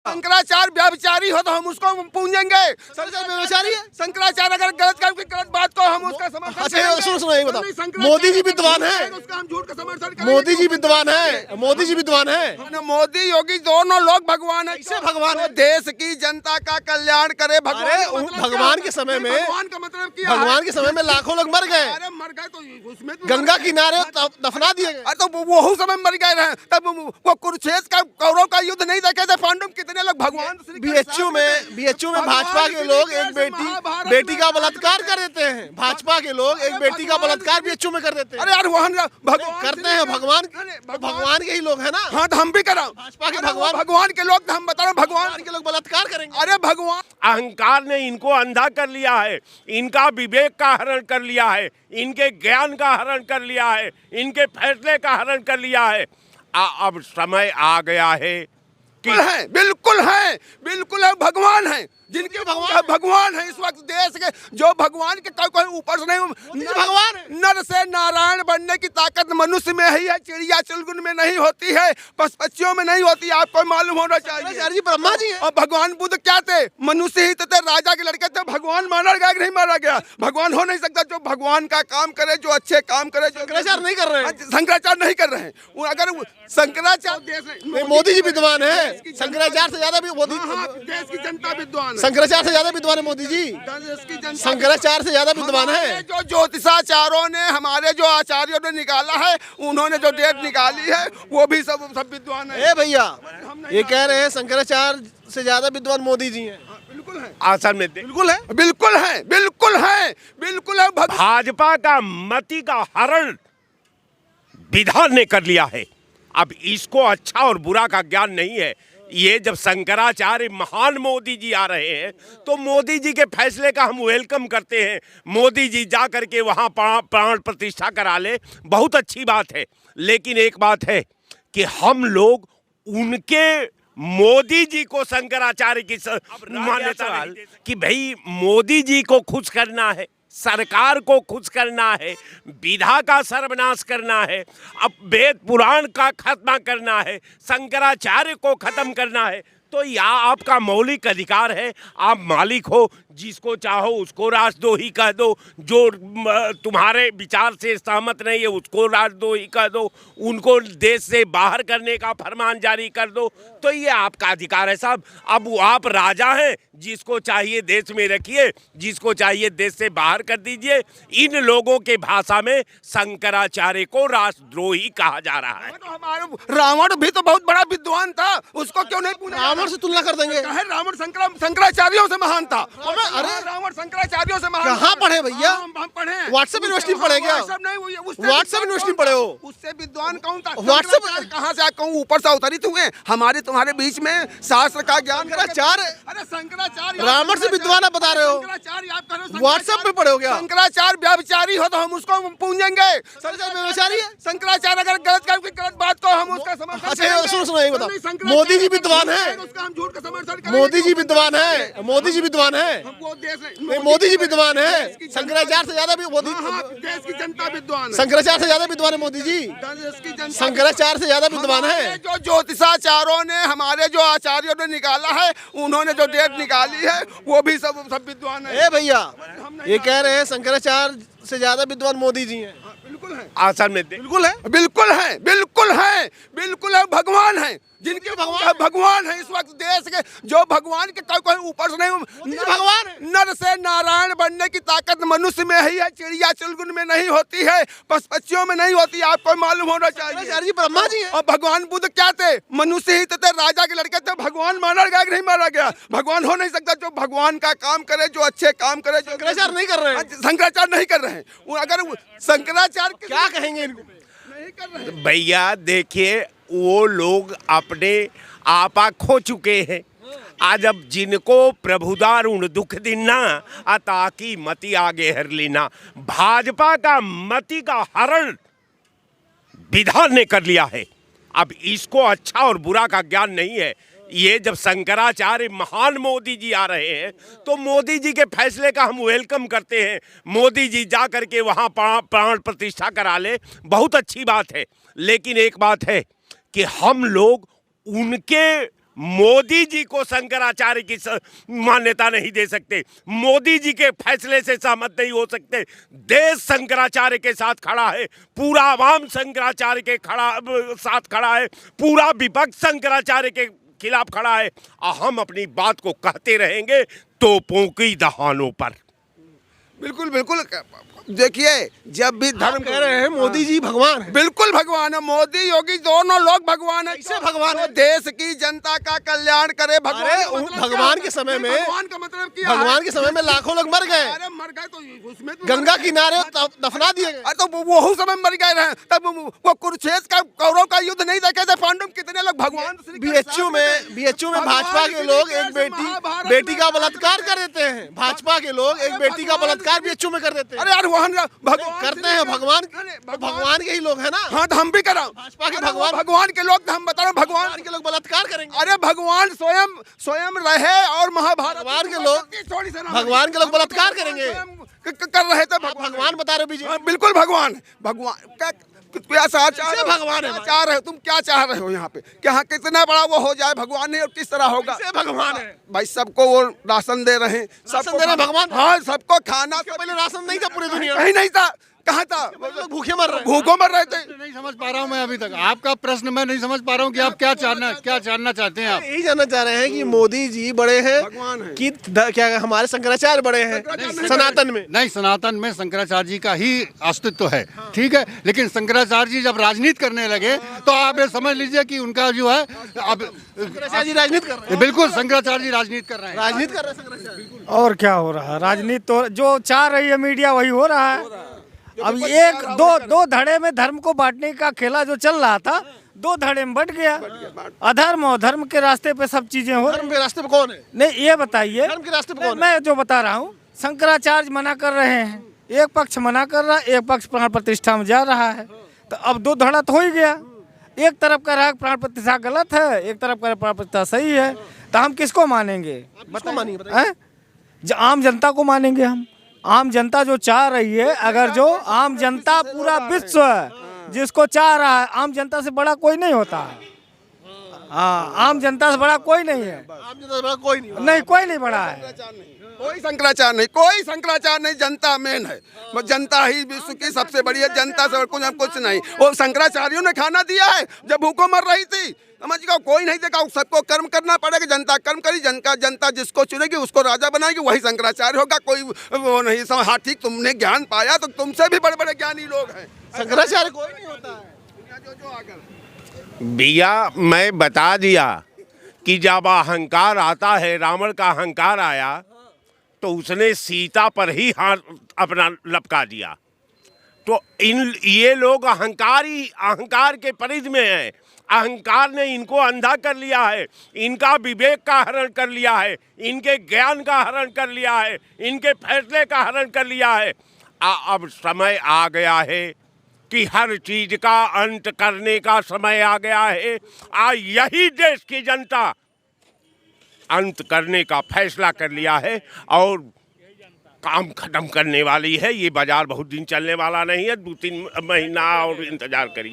शंकराचार्य व्यभिचारी हो तो हम उसको पूजेंगे। व्यभिचारी है शंकराचार्य अगर गलत काम की गलत बात को हम उसका समर्थन अच्छा सुनो यही बताओ, मोदी जी विद्वान है, उसका हम झूठ का समर्थन करेंगे। मोदी जी विद्वान है, मोदी जी विद्वान है, मोदी योगी दोनों लोग भगवान है। कैसे भगवान है? देश की जनता का कल्याण करे भगवान। भगवान के समय में, भगवान का मतलब क्या? भगवान के समय में लाखों लोग मर गए, अरे मर गए तो उसमें गंगा किनारे दफना दिए गए। तो वो समय मर गए रहे, तब वो कुरुक्षेत्र का कौरव का युद्ध नहीं देखे थे पांडव, कितने लोग भगवान। बीएचयू में भाजपा के लोग एक बेटी का बलात्कार कर देते हैं, भाजपा के लोग एक बेटी का बलात्कार बीएचयू में कर देते हैं। अरे यार वहाँ करते हैं भगवान के ही लोग है ना। हाँ तो हम भी करा भाजपा के भगवान के लोग, हम बता रहे भगवान के लोग बलात्कार करेंगे। अरे भगवान अहंकार ने इनको अंधा कर लिया है, इनका विवेक का हरण कर लिया है, इनके ज्ञान का हरण कर लिया है, इनके फैसले का हरण कर लिया है। अब समय आ गया है कि बिल्कुल है भगवान है, जिनके भगवान है इस वक्त देश के, जो भगवान के कोई ऊपर से नहीं, भगवान नर से नारायण बनने की ताकत मनुष्य में ही है, चिड़िया चुलगुन में नहीं होती है, पक्षियों में नहीं होती, आपको मालूम होना चाहिए। ब्रह्मा जी है। और भगवान बुद्ध क्या थे? मनुष्य ही थे, राजा के लड़के थे। भगवान मारा गया कि नहीं मारा गया? भगवान हो नहीं सकता जो भगवान का काम करे, जो अच्छे काम करे। जो शंकराचार्य नहीं कर रहे हैं, शंकराचार्य नहीं कर रहे हैं। अगर शंकराचार्य मोदी जी विद्वान है, शंकराचार्य से ज्यादा भी मोदी, देश की जनता विद्वान, शंकराचार्य से ज्यादा विद्वान है मोदी जी, शंकराचार्य से ज्यादा विद्वान है। जो ज्योतिषाचार्यों ने, हमारे जो आचार्यों ने निकाला है, उन्होंने जो डेट निकाली है, वो भी सब विद्वान है। ए भैया ये कह रहे हैं शंकराचार्य से ज्यादा विद्वान मोदी जी हैं। बिल्कुल है, आसन में बिल्कुल है। भाजपा का मति का हरण विधान ने कर लिया है। अब इसको अच्छा और बुरा का ज्ञान नहीं है। ये जब शंकराचार्य महान मोदी जी आ रहे हैं तो मोदी जी के फैसले का हम वेलकम करते हैं। मोदी जी जा करके वहाँ प्राण प्रतिष्ठा करा ले, बहुत अच्छी बात है। लेकिन एक बात है कि हम लोग उनके मोदी जी को शंकराचार्य की मान्यता कि भाई मोदी जी को खुश करना है, सरकार को खुश करना है, विधा का सर्वनाश करना है, अब वेद पुराण का खत्म करना है, शंकराचार्य को खत्म करना है, तो यह आपका मौलिक अधिकार है। आप मालिक हो, जिसको चाहो उसको राजद्रोही कह दो, जो तुम्हारे विचार से सहमत नहीं है उसको राजद्रोही कह दो, उनको देश से बाहर करने का फरमान जारी कर दो, तो ये आपका अधिकार है साहब। अब आप राजा हैं, जिसको चाहिए देश में रखिए, जिसको चाहिए देश से बाहर कर दीजिए। इन लोगों के भाषा में शंकराचार्य को राष्ट्रद्रोही कहा जा रहा है। तो हमारे रावण भी तो बहुत बड़ा विद्वान था, उसको क्यों नहीं पूछा? रावण से तुलना कर देंगे? रावण शंकराचार्यों से महान था। अरे रावण शंकराचार्यों से महान। कहाँ पढ़े भैया? हम पढ़े। व्हाट्सएप यूनिवर्सिटी पढ़े क्या? व्हाट्सएप यूनिवर्सिटी पढ़े हो? उससे विद्वान कौन था? व्हाट्सएप कहाँ से कहूँ ऊपर से अवतरित हुए हमारे तुम्हारे बीच में शास्त्र का ज्ञान। अरे शंकराचार्य रावण से विद्वान आप बता रहे हो, व्हाट्सएप पे पढ़े हो क्या? शंकराचार्य व्यभिचारी हो तो हम उसको पूजेंगे। व्यभिचारी है शंकराचार्य अगर गलत काम की गलत बात को हम उसका समर्थन अच्छा सुनो यही बताओ, मोदी जी विद्वान है, उसका हम झूठ का समर्थन करेंगे। मोदी जी विद्वान है, मोदी जी विद्वान है, मोदी जी विद्वान है, शंकराचार्य से ज्यादा भी मोदी, देश की जनता विद्वान है। शंकराचार्य से ज्यादा विद्वान है मोदी जी, शंकराचार्य से ज्यादा विद्वान है। जो ज्योतिषाचार्यों ने, हमारे जो आचार्यों ने निकाला है, उन्होंने जो डेट निकाली है, वो भी सब विद्वान है। ए भैया ये कह रहे हैं शंकराचार्य से ज्यादा विद्वान मोदी जी हैं। बिल्कुल है, आसन में बिल्कुल है भगवान है, जिनके भगवान है इस वक्त देश के, जो भगवान के कोई ऊपर से नहीं, भगवान है। नर से नारायण बनने की ताकत मनुष्य में ही है, चिड़िया चुलगुन में नहीं होती है, पक्षियों में नहीं होती, आपको मालूम होना चाहिए। ब्रह्मा जी है। और भगवान बुद्ध क्या थे? मनुष्य ही थे, राजा के लड़के थे। भगवान मारा गया कि नहीं मारा गया? भगवान हो नहीं सकता जो भगवान का काम करे, जो अच्छे काम करे। शंकराचार्य नहीं कर रहे हैं, शंकराचार्य नहीं कर रहे हैं। अगर शंकराचार्य क्या कहेंगे इनको? नहीं कर रहे हैं। भैया देखिए, वो लोग अपने आपा खो चुके हैं। आज अब जिनको प्रभुदारुण दुख दिना, ताकि मति आगे हर लेना। भाजपा का मति का हरण विधान ने कर लिया है। अब इसको अच्छा और बुरा का ज्ञान नहीं है। ये जब शंकराचार्य महान मोदी जी आ रहे हैं तो मोदी जी के फैसले का हम वेलकम करते हैं। मोदी जी जा करके वहाँ प्राण प्रतिष्ठा करा ले, बहुत अच्छी बात है। लेकिन एक बात है कि हम लोग उनके मोदी जी को शंकराचार्य की मान्यता नहीं दे सकते, मोदी जी के फैसले से सहमत नहीं हो सकते। देश शंकराचार्य के साथ खड़ा है, पूरा आवाम शंकराचार्य के साथ खड़ा है, पूरा विपक्ष शंकराचार्य के खिलाफ खड़ा है। हम अपनी बात को कहते रहेंगे तोपों की दहानों पर। बिल्कुल बिल्कुल। देखिए, जब भी धर्म कह रहे हैं मोदी जी भगवान है। बिल्कुल भगवान है, मोदी योगी दोनों लोग भगवान है। कैसे भगवान है? देश की जनता का कल्याण करे भगवान। अरे का मतलब भगवान क्या? के समय में, भगवान का मतलब क्या? भगवान के समय में लाखों लोग मर गए, अरे मर गए तो उसमें तो गंगा किनारे दफना दिए गए। अरे तो वो समय मर गए रहे, तब वो कुरुक्षेत्र का कौरव का युद्ध नहीं देखे थे पांडव, कितने लोग भगवान बीएचयू में भाजपा के लोग एक बेटी का बलात्कार कर देते हैं। भाजपा के लोग एक बेटी का बलात्कार बीएचयू में कर देते हैं। अरे यार वहाँ करते हैं भगवान के ही लोग हैं ना। हाँ तो हम भी करा भाजपा के भगवान के लोग, हम बता रहे हैं भगवान के लोग बलात्कार करेंगे। अरे भगवान स्वयं रहे और महाभारत भगवान के लोग बलात्कार करेंगे कर रहे थे। भगवान बता रहे बीजेपी। बिल्कुल भगवान क्या भगवान है? चाह रहे हो तुम, क्या चाह रहे हो यहाँ पे? यहाँ कितना बड़ा वो हो जाए भगवान नहीं, और किस तरह होगा? भगवान है भाई, सबको वो राशन दे रहे हैं, राशन दे रहे हैं भगवान। हाँ, सबको खाना। पहले राशन नहीं था पूरी दुनिया में, कहीं नहीं था। कहाँ था? लोग भूखे मर रहे, भूखों मर रहे थे। नहीं समझ पा रहा हूँ मैं अभी तक आपका प्रश्न, मैं नहीं समझ पा रहा हूँ कि आप क्या जानना चाहते हैं। आप यही जानना चाह रहे हैं कि मोदी जी बड़े हैं भगवान है कि क्या हमारे शंकराचार्य बड़े हैं सनातन में? नहीं, सनातन में शंकराचार्य जी का ही अस्तित्व है, ठीक है। लेकिन शंकराचार्य जी जब राजनीति करने लगे तो आप ये समझ लीजिए कि उनका जो है अब शंकराचार्य जी राजनीति कर रहे हैं। बिल्कुल शंकराचार्य जी राजनीति कर रहे हैं। राजनीति कर रहे हैं शंकराचार्य। और क्या हो रहा है? राजनीति तो जो चाह रही है मीडिया वही हो रहा है। अब एक दो धड़े में धर्म को बांटने का खेला जो चल रहा था, दो धड़े में बट गया। अधर्म और धर्म के रास्ते पे सब चीजें हो। धर्म के रास्ते पे कौन है? नहीं, ये बताइए। धर्म के रास्ते पे कौन है? मैं जो बता रहा हूँ, शंकराचार्य मना कर रहे हैं, एक पक्ष मना कर रहा है, एक पक्ष प्राण प्रतिष्ठा में जा रहा है। तो अब दो धड़ा तो हो ही गया। एक तरफ का रहा प्राण प्रतिष्ठा गलत है, एक तरफ का प्राण प्रतिष्ठा सही है। तो हम किसको मानेंगे? आम जनता को मानेंगे हम। आम जनता जो चाह रही है, अगर जो आम जनता पूरा विश्व जिसको चाह रहा है, आम जनता से बड़ा कोई नहीं होता है। हाँ, आम जनता से बड़ा कोई नहीं है। आम जनता से बड़ा कोई नहीं, कोई नहीं बड़ा है। कोई शंकराचार्य नहीं, जनता मेन है। वो जनता ही विश्व की सबसे बड़ी है, जनता से कुछ नहीं। वो शंकराचार्यों ने खाना दिया है जब भूखों मर रही थी। समझ गया? कोई नहीं देखा, सबको कर्म करना पड़ेगा। जनता कर्म करी, जनता जिसको चुनेगी उसको राजा बनाएगी, वही शंकराचार्य होगा। कोई वो नहीं समझ। हाँ ठीक, तुमने ज्ञान पाया तो तुमसे भी बड़े बड़े ज्ञानी लोग हैं। शंकराचार्य कोई नहीं होता है। भैया, मैं बता दिया कि जब अहंकार आता है, रावण का अहंकार आया तो उसने सीता पर ही हाथ अपना लपका दिया। तो ये लोग अहंकार के परिधि में हैं। अहंकार ने इनको अंधा कर लिया है, इनका विवेक का हरण कर लिया है, इनके ज्ञान का हरण कर लिया है, इनके फैसले का हरण कर लिया है। अब समय आ गया है कि हर चीज का अंत करने का समय आ गया है। यही देश की जनता अंत करने का फैसला कर लिया है और काम खत्म करने वाली है। ये बाजार बहुत दिन चलने वाला नहीं है, 2-3 महीना और इंतजार करिए।